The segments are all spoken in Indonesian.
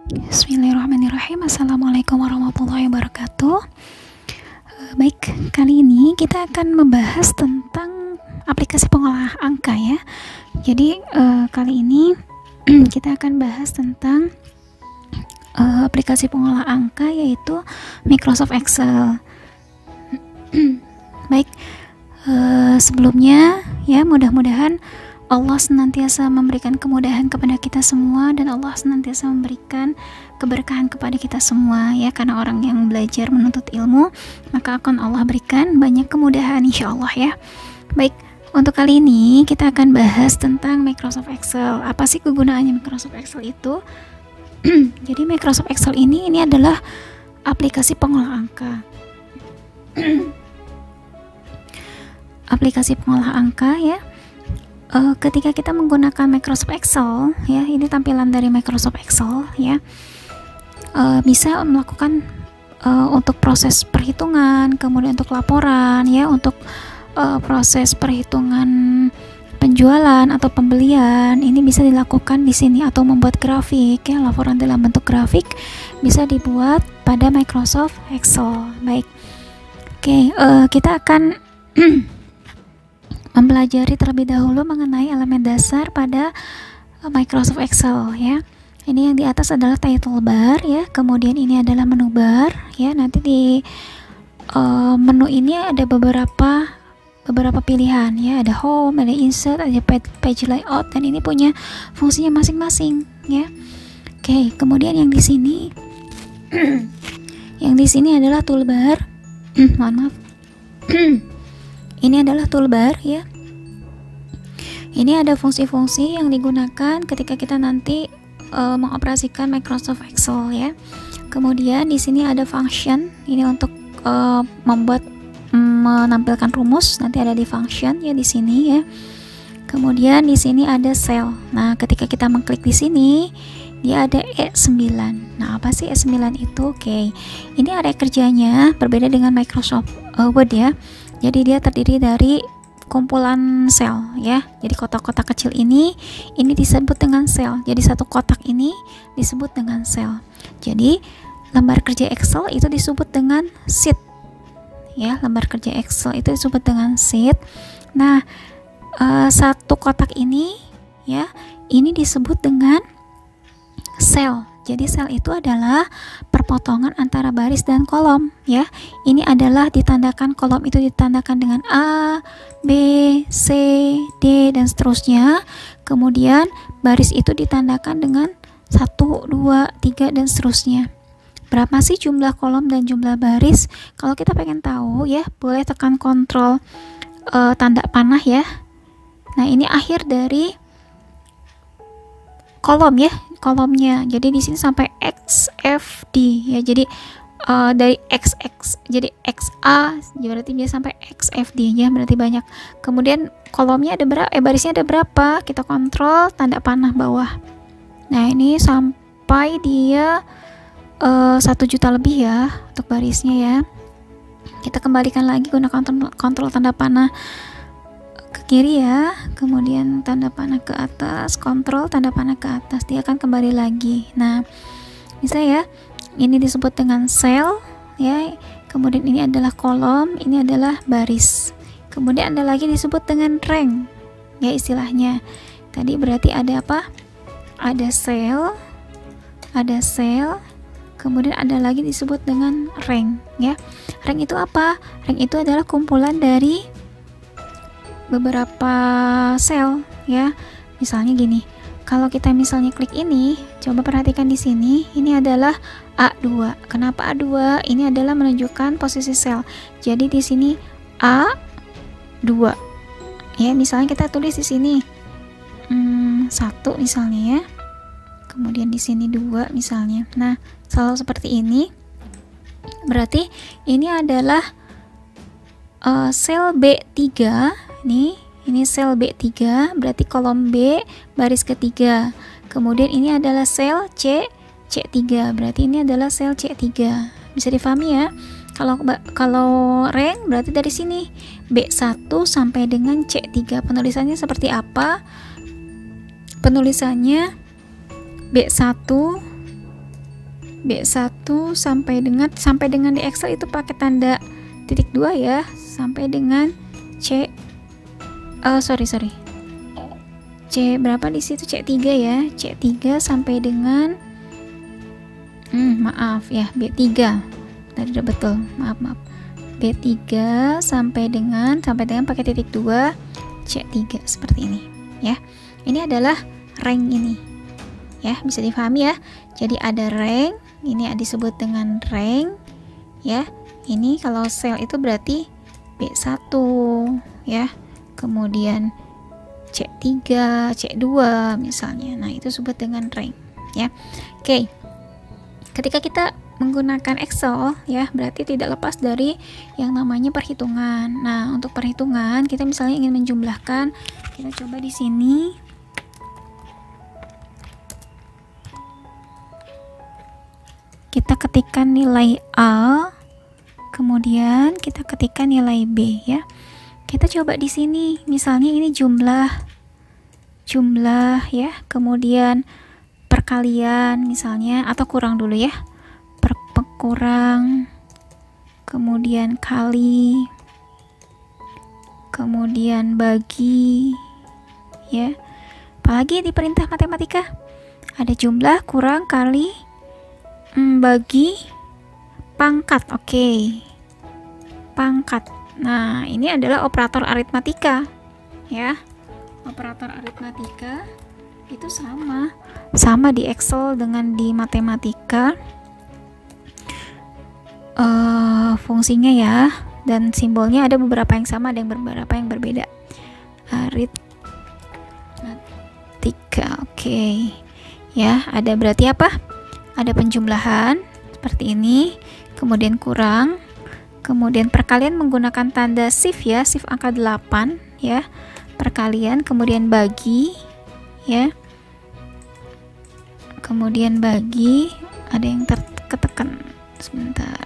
Bismillahirrahmanirrahim. Assalamualaikum warahmatullahi wabarakatuh. Baik, kali ini kita akan membahas tentang aplikasi pengolah angka ya. Jadi kali ini kita akan bahas tentang aplikasi pengolah angka, yaitu Microsoft Excel. Baik, sebelumnya ya, mudah-mudahan Allah senantiasa memberikan kemudahan kepada kita semua, dan Allah senantiasa memberikan keberkahan kepada kita semua ya, karena orang yang belajar menuntut ilmu, maka akan Allah berikan banyak kemudahan insyaallah ya. Baik, untuk kali ini kita akan bahas tentang Microsoft Excel. Apa sih kegunaannya Microsoft Excel itu? Jadi Microsoft Excel ini adalah aplikasi pengolah angka. Aplikasi pengolah angka ya. Ketika kita menggunakan Microsoft Excel ya, ini tampilan dari Microsoft Excel ya, bisa melakukan untuk proses perhitungan, kemudian untuk laporan ya, untuk proses perhitungan penjualan atau pembelian, ini bisa dilakukan di sini, atau membuat grafik ya, laporan dalam bentuk grafik bisa dibuat pada Microsoft Excel. Baik, oke, kita akan mempelajari terlebih dahulu mengenai elemen dasar pada Microsoft Excel ya. Ini yang di atas adalah title bar ya, kemudian ini adalah menu bar ya. Nanti di menu ini ada beberapa pilihan ya, ada home, ada insert, ada page layout, dan ini punya fungsinya masing-masing ya. Oke, kemudian yang di sini yang di sini adalah toolbar. Mohon maaf. Ini adalah toolbar ya. Ini ada fungsi-fungsi yang digunakan ketika kita nanti mengoperasikan Microsoft Excel ya. Kemudian di sini ada function, ini untuk menampilkan rumus, nanti ada di function ya di sini ya. Kemudian di sini ada cell. Nah, ketika kita mengklik di sini, dia ada E9. Nah, apa sih E9 itu? Oke. Ini area kerjanya berbeda dengan Microsoft Word ya. Jadi dia terdiri dari kumpulan sel ya. Jadi kotak-kotak kecil ini disebut dengan sel. Jadi satu kotak ini disebut dengan sel. Jadi lembar kerja Excel itu disebut dengan sheet ya. Lembar kerja Excel itu disebut dengan sheet. Nah, satu kotak ini ya, ini disebut dengan sel. Jadi sel itu adalah perpotongan antara baris dan kolom ya. Ini adalah ditandakan, kolom itu ditandakan dengan A, B, C, D, dan seterusnya. Kemudian baris itu ditandakan dengan 1, 2, 3, dan seterusnya. Berapa sih jumlah kolom dan jumlah baris? Kalau kita pengen tahu ya, boleh tekan kontrol tanda panah ya. Nah, ini akhir dari kolom ya, kolomnya. Jadi di sini sampai XFD ya. Jadi dari XX jadi XA, berarti dia sampai XFD ya, berarti banyak. Kemudian kolomnya ada berapa? Barisnya ada berapa? Kita kontrol tanda panah bawah. Nah, ini sampai dia 1 juta lebih ya untuk barisnya ya. Kita kembalikan lagi gunakan kontrol tanda panah ke kiri ya, kemudian tanda panah ke atas, kontrol tanda panah ke atas, dia akan kembali lagi. Nah, bisa ya, ini disebut dengan sel ya, kemudian ini adalah kolom, ini adalah baris, kemudian ada lagi disebut dengan rank ya istilahnya. Tadi berarti ada apa? Ada sel, kemudian ada lagi disebut dengan rank ya. Rank itu apa? Rank itu adalah kumpulan dari beberapa sel ya. Misalnya gini, kalau kita misalnya klik ini, coba perhatikan di sini, ini adalah A2. Kenapa A2? Ini adalah menunjukkan posisi sel. Jadi di sini A2 ya. Misalnya kita tulis di sini 1 misalnya ya, kemudian di sini 2 misalnya. Nah, selalu seperti ini. Berarti ini adalah sel B3 nih. Ini sel B3, berarti kolom B baris ketiga. Kemudian ini adalah sel C3, berarti ini adalah sel C3. Bisa difahami ya? Kalau rank berarti dari sini B1 sampai dengan C3. Penulisannya seperti apa? Penulisannya B1 B1 sampai dengan di Excel itu pakai tanda titik 2 ya, sampai dengan C C berapa di situ, C3 ya, C3 sampai dengan maaf ya, B3 tadi udah betul, maaf B3 sampai dengan pakai titik 2 C3 seperti ini ya. Ini adalah rank ini ya, bisa dipahami ya. Jadi ada rank, ini disebut dengan rank ya. Ini kalau sel itu berarti B1 ya, kemudian C3, C2 misalnya. Nah, itu disebut dengan rank ya. Oke. Ketika kita menggunakan Excel ya, berarti tidak lepas dari yang namanya perhitungan. Nah, untuk perhitungan kita misalnya ingin menjumlahkan, kita coba di sini. Kita ketikkan nilai A, kemudian kita ketikkan nilai B ya. Kita coba di sini, misalnya ini jumlah ya, kemudian perkalian misalnya, atau kurang dulu ya, kurang, kemudian kali, kemudian bagi ya. Apalagi di perintah matematika ada jumlah, kurang, kali, bagi, pangkat. Oke. Pangkat. Nah, ini adalah operator aritmatika ya. Operator aritmatika itu sama di Excel dengan di matematika. Fungsinya ya, dan simbolnya ada beberapa yang sama, ada yang beberapa yang berbeda. Aritmatika. Oke. Ya, ada berarti apa? Ada penjumlahan seperti ini, kemudian kurang, kemudian perkalian menggunakan tanda shift ya, shift angka 8 ya, perkalian, kemudian bagi ya, kemudian bagi, ada yang ketekan sebentar,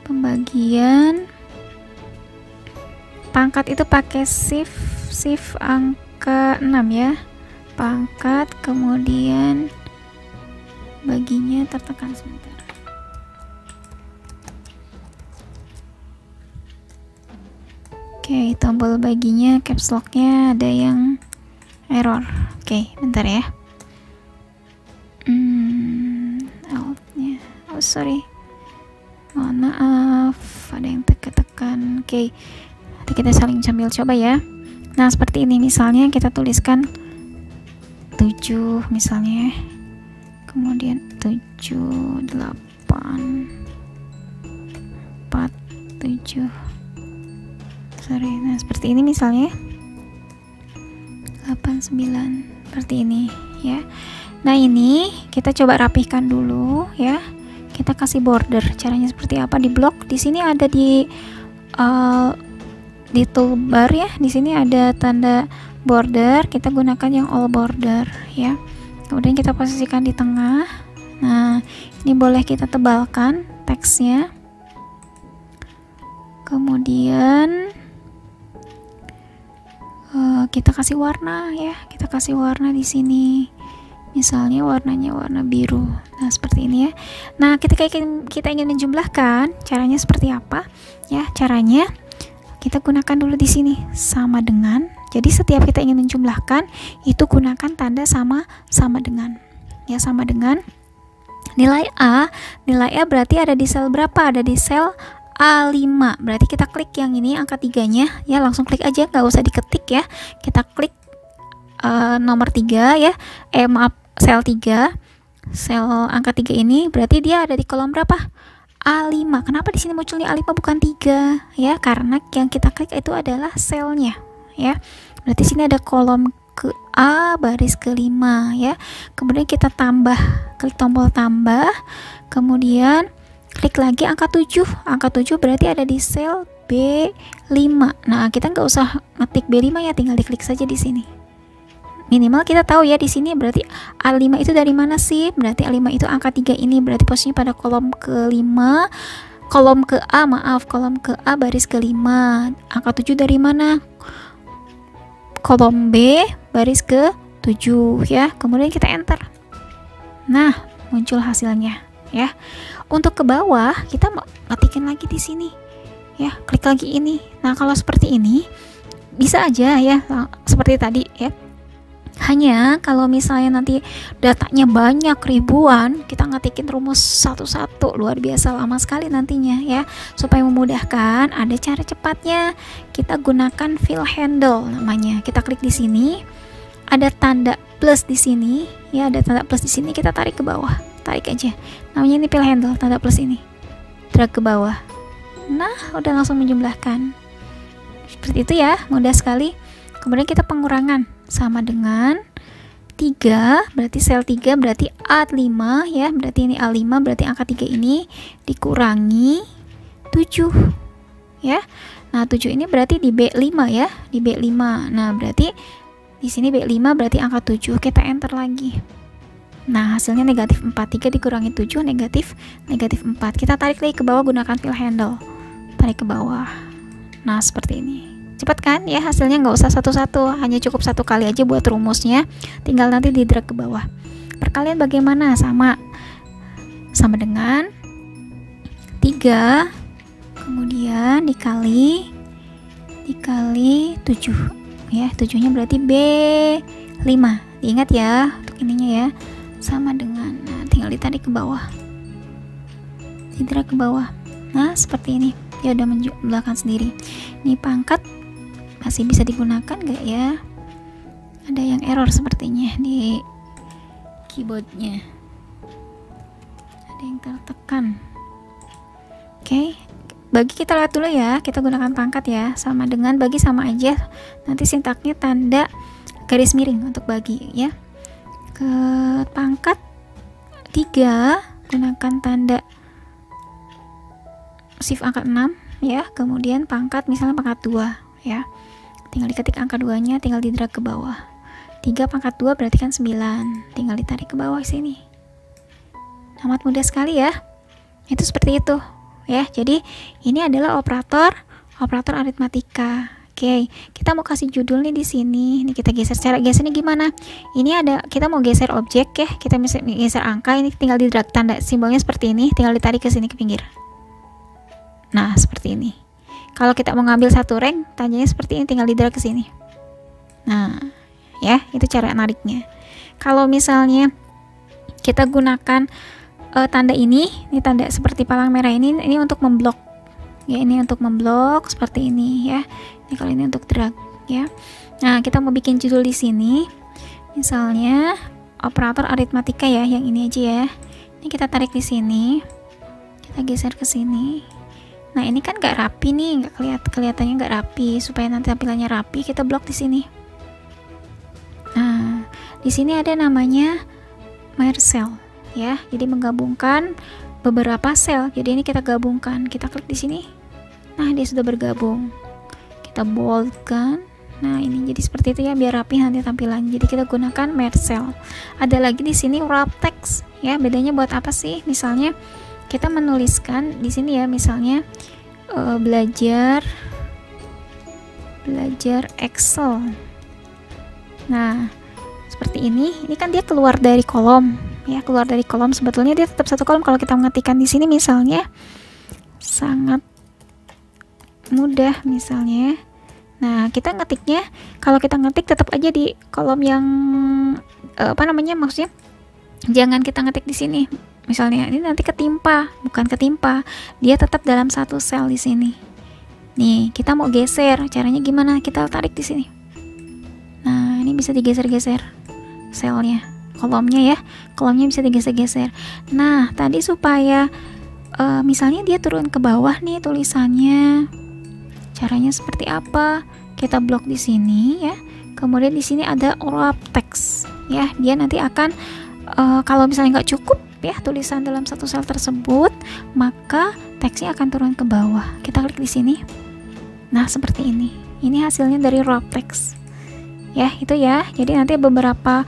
pembagian, pangkat itu pakai shift angka 6 ya, pangkat, kemudian baginya tertekan sebentar. Oke, tombol baginya caps lock-nya ada yang error. Oke, bentar ya. Alt-nya. Mohon maaf, ada yang tekan. Oke. Nanti kita saling sambil coba ya. Nah, seperti ini misalnya kita tuliskan 7 misalnya. Kemudian 7, 8, 4, 7. Nah seperti ini misalnya 8, 9, seperti ini ya. Nah ini kita coba rapihkan dulu ya. Kita kasih border. Caranya seperti apa? Di blok di sini ada di toolbar ya. Di sini ada tanda border. Kita gunakan yang all border ya. Kemudian kita posisikan di tengah. Nah ini boleh kita tebalkan teksnya. Kemudian kita kasih warna ya, kita kasih warna di sini, misalnya warnanya warna biru. Nah seperti ini ya. Nah ketika kita ingin menjumlahkan, caranya seperti apa ya? Caranya kita gunakan dulu di sini sama dengan. Jadi setiap kita ingin menjumlahkan itu gunakan tanda sama dengan ya, sama dengan nilai A. Nilai A berarti ada di sel berapa? Ada di sel A5. Berarti kita klik yang ini angka 3-nya ya, langsung klik aja, nggak usah diketik ya. Kita klik nomor 3 ya. Sel 3. Sel angka 3 ini berarti dia ada di kolom berapa? A5. Kenapa di sini munculnya A5 bukan 3 ya? Karena yang kita klik itu adalah selnya ya. Berarti sini ada kolom ke A baris ke-5 ya. Kemudian kita klik tombol tambah. Kemudian klik lagi angka 7. Angka 7 berarti ada di sel B5. Nah, kita nggak usah ngetik B5 ya, tinggal diklik saja di sini. Minimal kita tahu ya di sini berarti A5 itu dari mana sih? Berarti A5 itu angka 3 ini, berarti posisinya pada kolom ke-5. Kolom ke A baris ke-5. Angka 7 dari mana? Kolom B baris ke 7 ya. Kemudian kita enter. Nah, muncul hasilnya ya. Untuk ke bawah kita matikan lagi di sini. Ya, klik lagi ini. Nah, kalau seperti ini bisa aja ya seperti tadi ya. Hanya kalau misalnya nanti datanya banyak ribuan, kita ngetikin rumus satu-satu, luar biasa lama sekali nantinya ya. Supaya memudahkan, ada cara cepatnya. Kita gunakan fill handle namanya. Kita klik di sini, ada tanda plus di sini ya, ada tanda plus di sini, kita tarik ke bawah. Tarik aja. Namanya ini fill handle, tanda plus ini. Drag ke bawah. Nah, udah langsung menjumlahkan. Seperti itu ya, mudah sekali. Kemudian kita pengurangan sama dengan 3, berarti sel 3 berarti A5 ya, berarti ini A5, berarti angka 3 ini dikurangi 7 ya. Nah, 7 ini berarti di B5 ya, di B5. Nah, berarti di sini B5 berarti angka 7, kita enter lagi. Nah, hasilnya negatif 4, 3 dikurangi 7, negatif 4. Kita tarik lagi ke bawah gunakan fill handle. Tarik ke bawah. Nah, seperti ini. Cepat kan ya, hasilnya nggak usah satu-satu, hanya cukup satu kali aja buat rumusnya. Tinggal nanti di drag ke bawah. Perkalian bagaimana? Sama dengan 3, kemudian dikali 7 ya. 7-nya berarti B5. Diingat ya untuk ininya ya. Sama dengan, nah, tinggal ditarik ke bawah, didrag ke bawah. Nah, seperti ini. Dia udah menjumlahkan sendiri. Ini pangkat masih bisa digunakan nggak ya? Ada yang error sepertinya di keyboardnya, ada yang tertekan. Oke, bagi kita lihat dulu ya. Kita gunakan pangkat ya, sama dengan bagi sama aja. Nanti sintaknya tanda garis miring untuk bagi ya. Ke pangkat 3 gunakan tanda shift angka 6 ya. Kemudian pangkat misalnya pangkat 2 ya, tinggal diketik angka 2 nya, tinggal di drag ke bawah. 3 pangkat 2 berarti kan 9, tinggal ditarik ke bawah sini. Amat mudah sekali ya. Itu seperti itu ya. Jadi ini adalah operator aritmatika. Oke, kita mau kasih judul nih di sini. Ini kita geser. Cara gesernya gimana? Ini ada, kita mau geser objek ya. Kita bisa geser angka. Ini tinggal di drag, tanda simbolnya seperti ini. Tinggal ditarik ke sini ke pinggir. Nah, seperti ini. Kalau kita mau ngambil satu rank, tandanya seperti ini. Tinggal di drag ke sini. Nah, ya, itu cara nariknya. Kalau misalnya kita gunakan tanda ini tanda seperti palang merah ini untuk memblok. Ya, ini untuk memblok seperti ini ya. Ini kalau ini untuk drag ya. Nah, kita mau bikin judul di sini. Misalnya operator aritmatika ya, yang ini aja ya. Ini kita tarik di sini. Kita geser ke sini. Nah, ini kan nggak rapi nih, kelihatannya nggak rapi. Supaya nanti tampilannya rapi, kita blok di sini. Nah, di sini ada namanya merge cell ya. Jadi menggabungkan beberapa sel. Jadi ini kita gabungkan. Kita klik di sini. Nah, dia sudah bergabung. Kita bold kan. Nah, ini jadi seperti itu ya, biar rapi nanti tampilannya. Jadi kita gunakan merge cell. Ada lagi di sini wrap text ya. Bedanya buat apa sih? Misalnya kita menuliskan di sini ya, misalnya belajar Excel. Nah, seperti ini. Ini kan dia keluar dari kolom ya, keluar dari kolom. Sebetulnya dia tetap satu kolom. Kalau kita mengetikkan di sini misalnya sangat mudah misalnya. Nah, kita ngetiknya, kalau kita ngetik tetap aja di kolom yang maksudnya jangan kita ngetik di sini. Misalnya ini nanti ketimpa, bukan ketimpa. Dia tetap dalam satu sel di sini. Nih, kita mau geser. Caranya gimana? Kita tarik di sini. Nah, ini bisa digeser-geser selnya, kolomnya ya. Kolomnya bisa digeser-geser. Nah, tadi supaya misalnya dia turun ke bawah nih tulisannya. Caranya seperti apa? Kita blok di sini ya. Kemudian di sini ada wrap text ya. Dia nanti akan kalau misalnya nggak cukup ya tulisan dalam satu sel tersebut, maka teksnya akan turun ke bawah. Kita klik di sini. Nah, seperti ini. Ini hasilnya dari wrap text. Ya, itu ya. Jadi nanti beberapa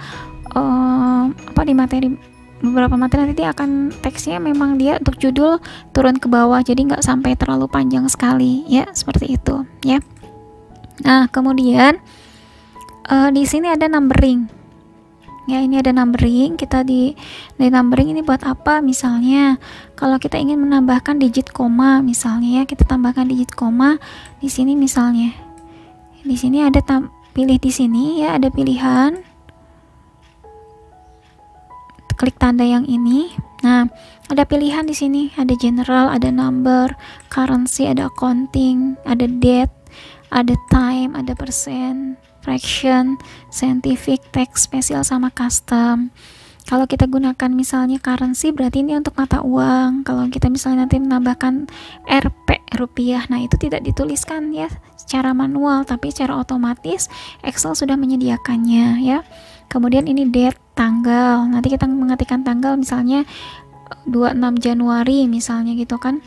beberapa materi nanti akan teksnya memang dia untuk judul turun ke bawah, jadi nggak sampai terlalu panjang sekali ya, seperti itu ya. Nah, kemudian di sini ada numbering Ya, ini ada numbering. Kita di numbering ini buat apa? Misalnya kalau kita ingin menambahkan digit koma, misalnya ya, kita tambahkan digit koma di sini misalnya. Di sini ada pilih di sini ya, ada pilihan. Klik tanda yang ini. Nah, ada pilihan di sini, ada general, ada number, currency, ada accounting, ada date, ada time, ada persen, fraction, scientific, text, spesial, sama custom. Kalau kita gunakan misalnya currency, berarti ini untuk mata uang. Kalau kita misalnya nanti menambahkan Rp, rupiah, nah itu tidak dituliskan ya secara manual, tapi secara otomatis Excel sudah menyediakannya ya. Kemudian ini date, tanggal. Nanti kita mengetikkan tanggal misalnya 26 Januari misalnya gitu kan.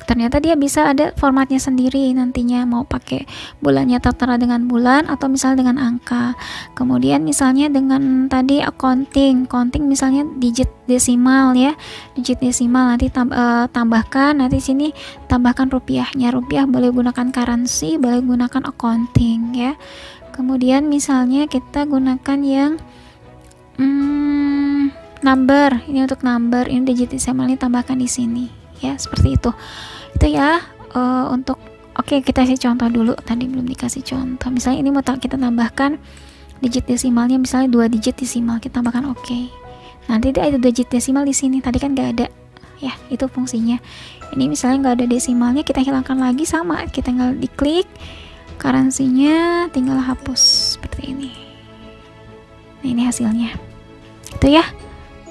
Ternyata dia bisa ada formatnya sendiri nantinya, mau pakai bulannya tertera dengan bulan atau misalnya dengan angka. Kemudian misalnya dengan tadi accounting misalnya digit desimal ya, digit desimal nanti tambahkan, nanti sini tambahkan rupiahnya. Rupiah boleh gunakan currency, boleh gunakan accounting ya. Kemudian misalnya kita gunakan yang number, ini untuk number, ini digit desimal, ini tambahkan di sini ya, seperti itu ya. Untuk kita kasih contoh dulu, tadi belum dikasih contoh. Misalnya ini mau kita tambahkan digit desimalnya, misalnya 2 digit desimal, kita tambahkan nanti ada 2 digit desimal di sini, tadi kan nggak ada ya, itu fungsinya. Ini misalnya nggak ada desimalnya, kita hilangkan lagi, sama kita tinggal diklik currency-nya, tinggal hapus seperti ini. Nah, ini hasilnya itu ya,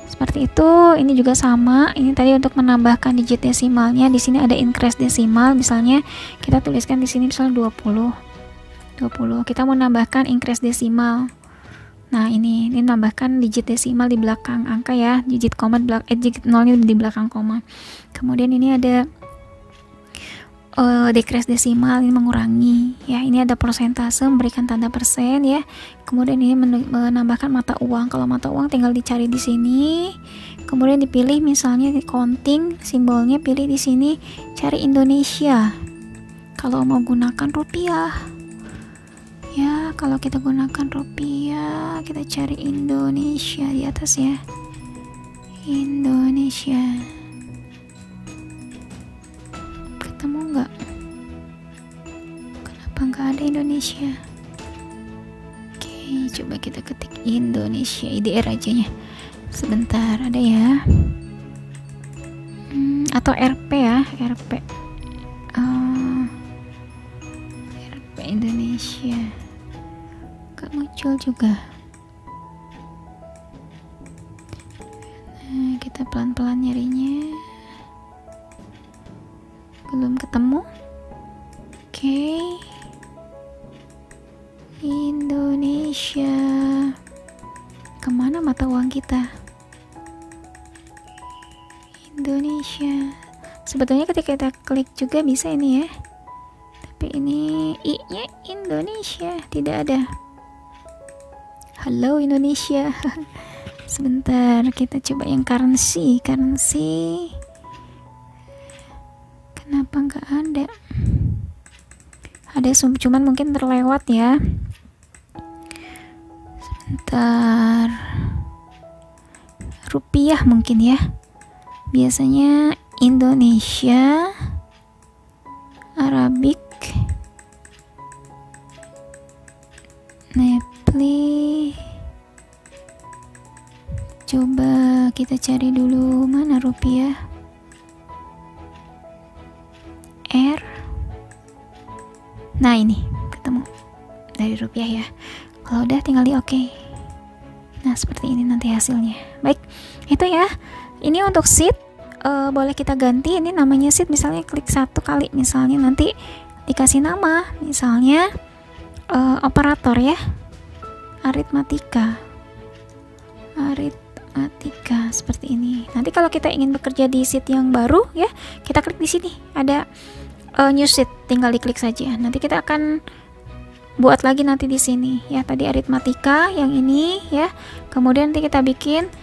seperti itu. Ini juga sama, ini tadi untuk menambahkan digit desimalnya, di sini ada increase desimal, misalnya kita tuliskan di sini misalnya 20, kita mau nambahkan increase desimal. Nah, ini nambahkan digit desimal di belakang angka ya, digit koma digit nolnya di belakang koma. Kemudian ini ada decrease desimal, ini mengurangi ya. Ini ada persentase, memberikan tanda persen ya. Kemudian ini menambahkan mata uang. Kalau mata uang tinggal dicari di sini, kemudian dipilih misalnya di counting, simbolnya pilih di sini, cari Indonesia. Kalau mau gunakan rupiah ya, kalau kita gunakan rupiah, kita cari Indonesia di atas ya, Indonesia. Ketemu nggak? Kenapa nggak ada Indonesia? Oke, coba kita ketik Indonesia, IDR aja nya. Sebentar, ada ya. Atau RP ya, RP Indonesia. Gak muncul juga. Nah, kita pelan-pelan nyarinya. Belum ketemu. Oke. Indonesia. Kemana mata uang kita? Indonesia. Sebetulnya ketika kita klik juga bisa ini ya. Tapi ini I-nya Indonesia tidak ada. Halo Indonesia. Sebentar, kita coba yang currency. Kenapa nggak ada? Ada cuman mungkin terlewat ya. Sebentar. Rupiah mungkin ya. Biasanya Indonesia, Arabic, Nepli. Coba kita cari dulu mana rupiah. R. Nah, ini ketemu dari rupiah ya. Kalau udah tinggal di oke. Nah, seperti ini nanti hasilnya. Baik, itu ya. Ini untuk sheet. Boleh kita ganti, ini namanya sheet, misalnya klik 1 kali, misalnya nanti dikasih nama, misalnya operator ya, aritmatika seperti ini. Nanti kalau kita ingin bekerja di sheet yang baru ya, kita klik di sini ada new sheet, tinggal diklik saja. Nanti kita akan buat lagi nanti di sini ya, tadi aritmatika yang ini ya. Kemudian nanti kita bikin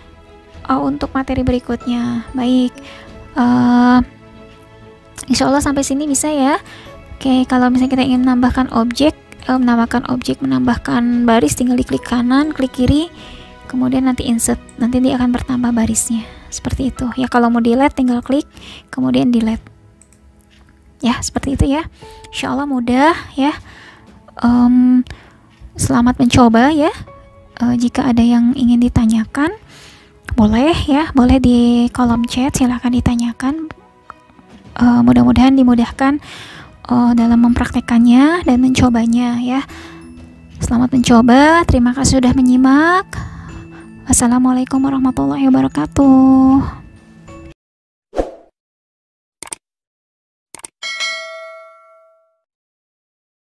untuk materi berikutnya. Baik, insya Allah sampai sini bisa ya. Oke, kalau misalnya kita ingin menambahkan objek, menambahkan baris, tinggal diklik kanan, klik kiri, kemudian nanti insert, nanti dia akan bertambah barisnya seperti itu ya. Kalau mau delete tinggal klik kemudian delete ya, seperti itu ya. Insyaallah mudah ya. Selamat mencoba ya. Jika ada yang ingin ditanyakan boleh ya, boleh di kolom chat, silahkan ditanyakan. Mudah-mudahan dimudahkan dalam mempraktekannya dan mencobanya ya. Selamat mencoba, terima kasih sudah menyimak. Wassalamualaikum warahmatullahi wabarakatuh.